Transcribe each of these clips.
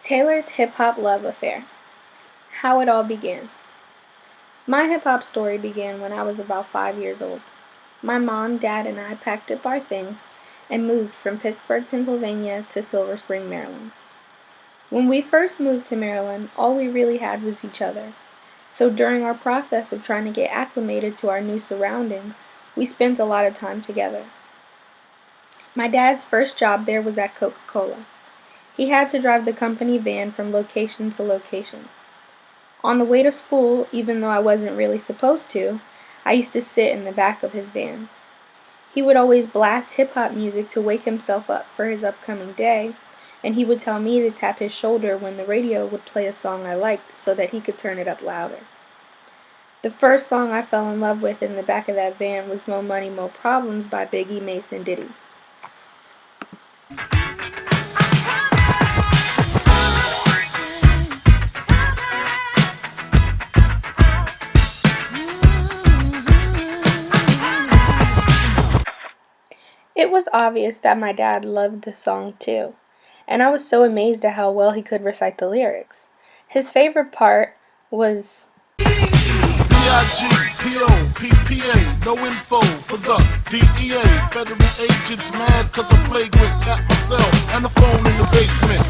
Taylor's hip-hop love affair. How it all began. My hip-hop story began when I was about 5 years old. My mom, dad, and I packed up our things and moved from Pittsburgh, Pennsylvania to Silver Spring, Maryland. When we first moved to Maryland, all we really had was each other. So during our process of trying to get acclimated to our new surroundings, we spent a lot of time together. My dad's first job there was at Coca-Cola. He had to drive the company van from location to location. On the way to school, even though I wasn't really supposed to, I used to sit in the back of his van. He would always blast hip-hop music to wake himself up for his upcoming day, and he would tell me to tap his shoulder when the radio would play a song I liked so that he could turn it up louder. The first song I fell in love with in the back of that van was Mo Money, Mo Problems by Biggie, Mase, and Diddy. It was obvious that my dad loved the song too, and I was so amazed at how well he could recite the lyrics. His favorite part was B-I-G-P-O-P-P-A, no info for the DEA. Federal agents mad cause I'm flagrant. Tap myself and the phone in the basement.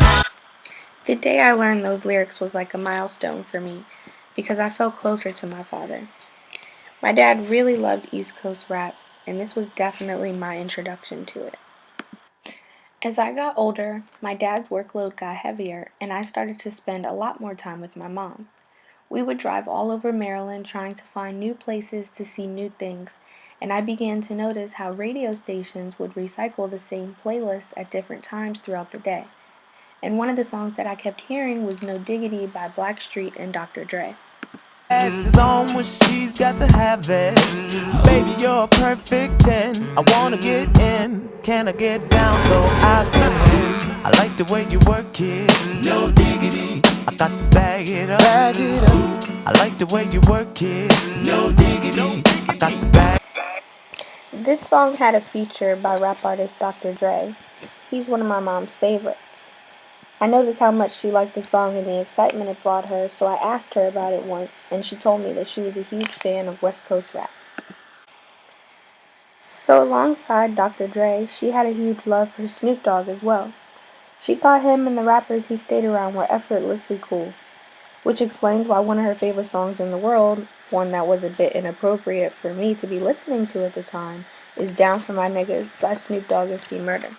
The day I learned those lyrics was like a milestone for me because I felt closer to my father. My dad really loved East Coast rap, and this was definitely my introduction to it. As I got older, my dad's workload got heavier, and I started to spend a lot more time with my mom. We would drive all over Maryland trying to find new places to see new things, and I began to notice how radio stations would recycle the same playlists at different times throughout the day. And one of the songs that I kept hearing was No Diggity by Blackstreet and Dr. Dre. Is on when she's got to have it. Baby, you're a perfect 10. I wanna get in. Can I get down so I can? I like the way you work it. No diggity. I got to bag it up. I like the way you work it. No diggity. I got to bag. This song had a feature by rap artist Dr. Dre. He's one of my mom's favorites. I noticed how much she liked the song and the excitement it brought her, so I asked her about it once, and she told me that she was a huge fan of West Coast rap. So alongside Dr. Dre, she had a huge love for Snoop Dogg as well. She thought him and the rappers he stayed around were effortlessly cool, which explains why one of her favorite songs in the world, one that was a bit inappropriate for me to be listening to at the time, is Down for My Niggas by Snoop Dogg and C Murder.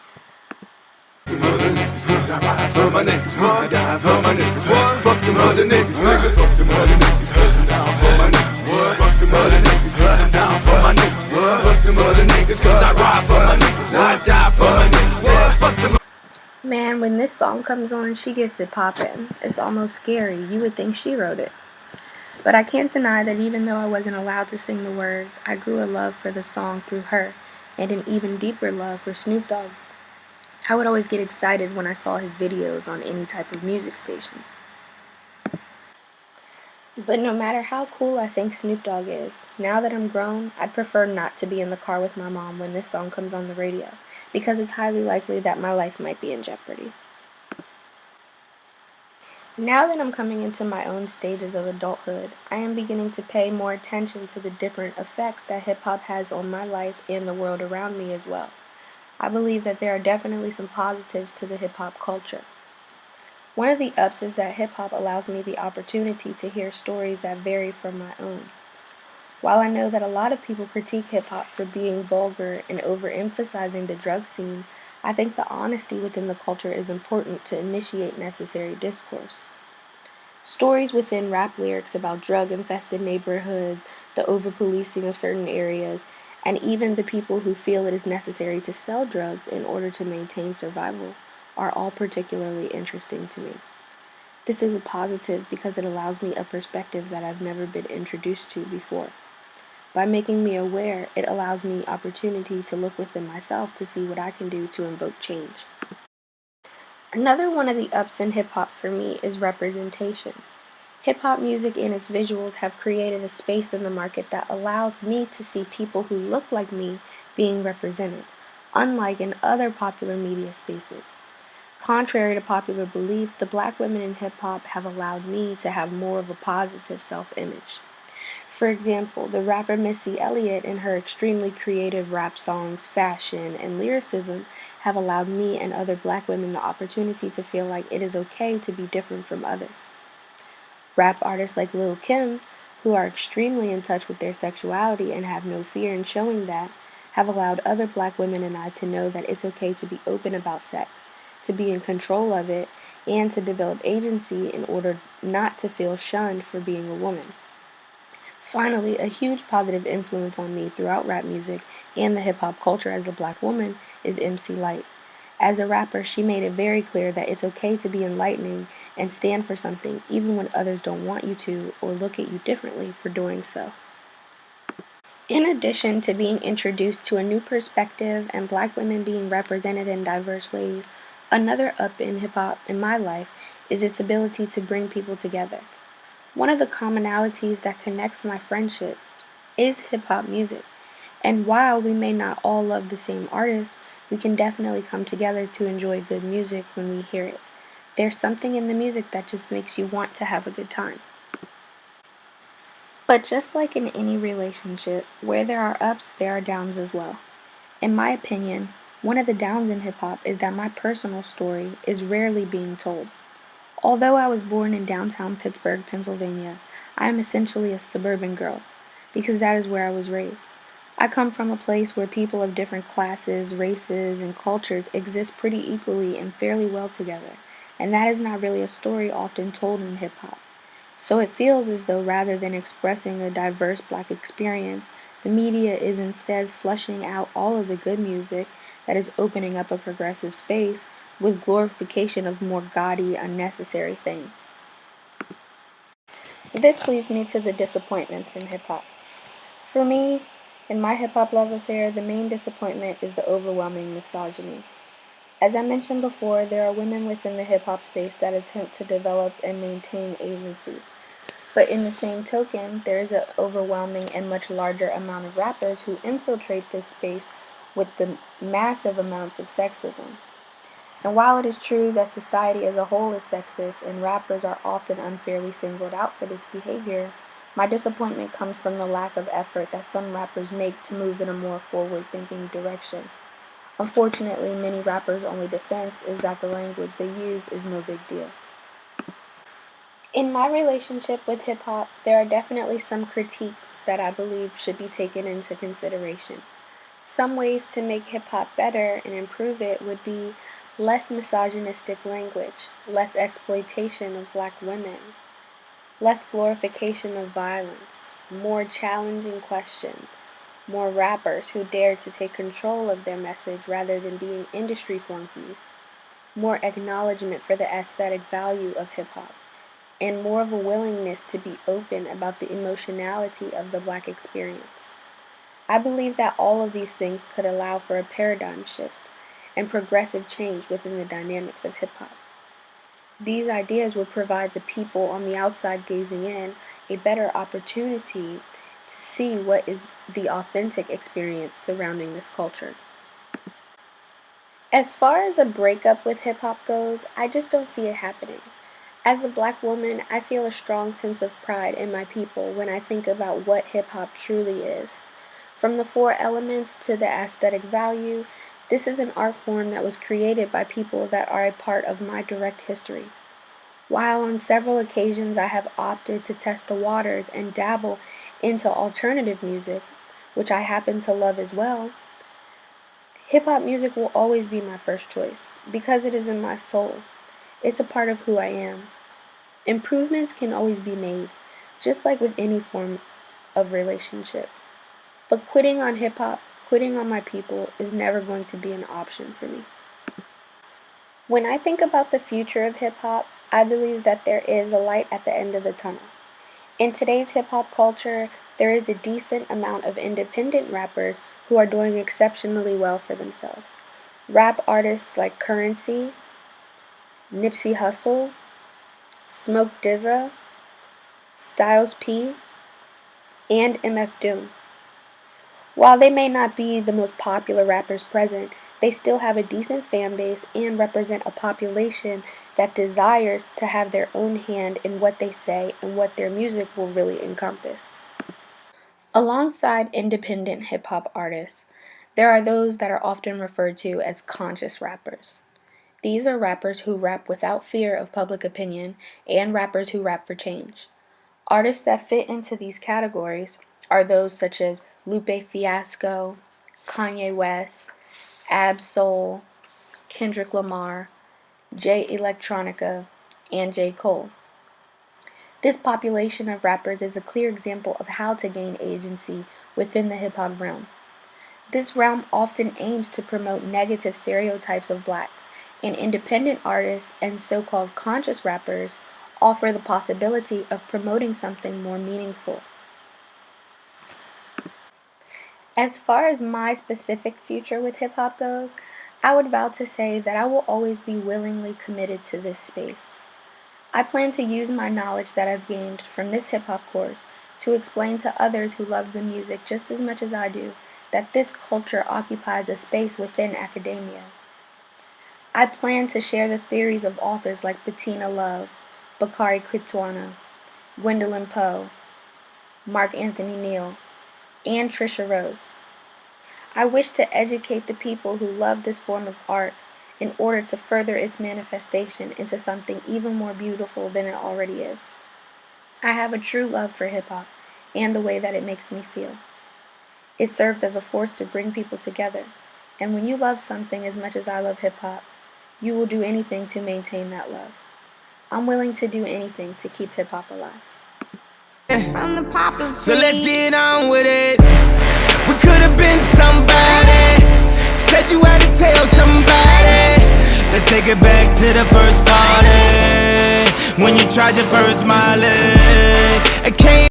I ride for my niggas, I die for my niggas. Fuck them other niggas, fuck them other niggas. I'm down for my niggas. Fuck them other niggas, I'm down for my niggas. Fuck them other niggas, cause I ride for my niggas. I die for my niggas. Fuck them. Man, when this song comes on, she gets it poppin'. It's almost scary. You would think she wrote it. But I can't deny that even though I wasn't allowed to sing the words, I grew a love for the song through her, and an even deeper love for Snoop Dogg. I would always get excited when I saw his videos on any type of music station. But no matter how cool I think Snoop Dogg is, now that I'm grown, I'd prefer not to be in the car with my mom when this song comes on the radio, because it's highly likely that my life might be in jeopardy. Now that I'm coming into my own stages of adulthood, I am beginning to pay more attention to the different effects that hip-hop has on my life and the world around me as well. I believe that there are definitely some positives to the hip-hop culture. One of the ups is that hip-hop allows me the opportunity to hear stories that vary from my own. While I know that a lot of people critique hip-hop for being vulgar and overemphasizing the drug scene, I think the honesty within the culture is important to initiate necessary discourse. Stories within rap lyrics about drug-infested neighborhoods, the over-policing of certain areas, and even the people who feel it is necessary to sell drugs in order to maintain survival are all particularly interesting to me. This is a positive because it allows me a perspective that I've never been introduced to before. By making me aware, it allows me opportunity to look within myself to see what I can do to invoke change. Another one of the ups in hip-hop for me is representation. Hip-hop music and its visuals have created a space in the market that allows me to see people who look like me being represented, unlike in other popular media spaces. Contrary to popular belief, the black women in hip hop have allowed me to have more of a positive self image. For example, the rapper Missy Elliott and her extremely creative rap songs, fashion, and lyricism have allowed me and other black women the opportunity to feel like it is okay to be different from others. Rap artists like Lil' Kim, who are extremely in touch with their sexuality and have no fear in showing that, have allowed other black women and I to know that it's okay to be open about sex, to be in control of it, and to develop agency in order not to feel shunned for being a woman. Finally, a huge positive influence on me throughout rap music and the hip hop culture as a black woman is MC Lyte. As a rapper, she made it very clear that it's okay to be enlightening and stand for something even when others don't want you to or look at you differently for doing so. In addition to being introduced to a new perspective and black women being represented in diverse ways, another up in hip hop in my life is its ability to bring people together. One of the commonalities that connects my friendship is hip hop music, and while we may not all love the same artists, we can definitely come together to enjoy good music when we hear it. There's something in the music that just makes you want to have a good time. But just like in any relationship, where there are ups, there are downs as well. In my opinion, one of the downs in hip hop is that my personal story is rarely being told. Although I was born in downtown Pittsburgh, Pennsylvania, I am essentially a suburban girl, because that is where I was raised. I come from a place where people of different classes, races, and cultures exist pretty equally and fairly well together, and that is not really a story often told in hip hop. So it feels as though rather than expressing a diverse black experience, the media is instead flushing out all of the good music that is opening up a progressive space with glorification of more gaudy, unnecessary things. This leads me to the disappointments in hip hop. For me, in my hip hop love affair, the main disappointment is the overwhelming misogyny. As I mentioned before, there are women within the hip hop space that attempt to develop and maintain agency. But in the same token, there is an overwhelming and much larger amount of rappers who infiltrate this space with the massive amounts of sexism. And while it is true that society as a whole is sexist and rappers are often unfairly singled out for this behavior, my disappointment comes from the lack of effort that some rappers make to move in a more forward-thinking direction. Unfortunately, many rappers' only defense is that the language they use is no big deal. In my relationship with hip hop, there are definitely some critiques that I believe should be taken into consideration. Some ways to make hip hop better and improve it would be less misogynistic language, less exploitation of black women, less glorification of violence, more challenging questions, more rappers who dare to take control of their message rather than being industry flunkies, more acknowledgement for the aesthetic value of hip hop, and more of a willingness to be open about the emotionality of the black experience. I believe that all of these things could allow for a paradigm shift and progressive change within the dynamics of hip hop. These ideas would provide the people on the outside gazing in a better opportunity to see what is the authentic experience surrounding this culture. As far as a breakup with hip hop goes, I just don't see it happening. As a black woman, I feel a strong sense of pride in my people when I think about what hip hop truly is. From the four elements to the aesthetic value, this is an art form that was created by people that are a part of my direct history. While on several occasions I have opted to test the waters and dabble into alternative music, which I happen to love as well, hip hop music will always be my first choice because it is in my soul. It's a part of who I am. Improvements can always be made, just like with any form of relationship. But quitting on hip hop, quitting on my people, is never going to be an option for me. When I think about the future of hip hop, I believe that there is a light at the end of the tunnel. In today's hip hop culture, there is a decent amount of independent rappers who are doing exceptionally well for themselves. Rap artists like Currency, Nipsey Hussle, Smoke DZA, Styles P, and MF Doom. While they may not be the most popular rappers present, they still have a decent fan base and represent a population that desires to have their own hand in what they say and what their music will really encompass. Alongside independent hip hop artists, there are those that are often referred to as conscious rappers. These are rappers who rap without fear of public opinion and rappers who rap for change. Artists that fit into these categories are those such as Lupe Fiasco, Kanye West, Ab-Soul, Kendrick Lamar, Jay Electronica, and J. Cole. This population of rappers is a clear example of how to gain agency within the hip-hop realm. This realm often aims to promote negative stereotypes of blacks, and independent artists and so-called conscious rappers offer the possibility of promoting something more meaningful. As far as my specific future with hip-hop goes, I would vow to say that I will always be willingly committed to this space. I plan to use my knowledge that I've gained from this hip-hop course to explain to others who love the music just as much as I do that this culture occupies a space within academia. I plan to share the theories of authors like Bettina Love, Bakari Kitwana, Gwendolyn Poe, Mark Anthony Neal, and Trisha Rose. I wish to educate the people who love this form of art in order to further its manifestation into something even more beautiful than it already is. I have a true love for hip-hop and the way that it makes me feel. It serves as a force to bring people together, and when you love something as much as I love hip-hop, you will do anything to maintain that love. I'm willing to do anything to keep hip-hop alive. So let's get on with it. We could have been somebody. Said you had to tell somebody. Let's take it back to the first party. When you tried your first Molly. It came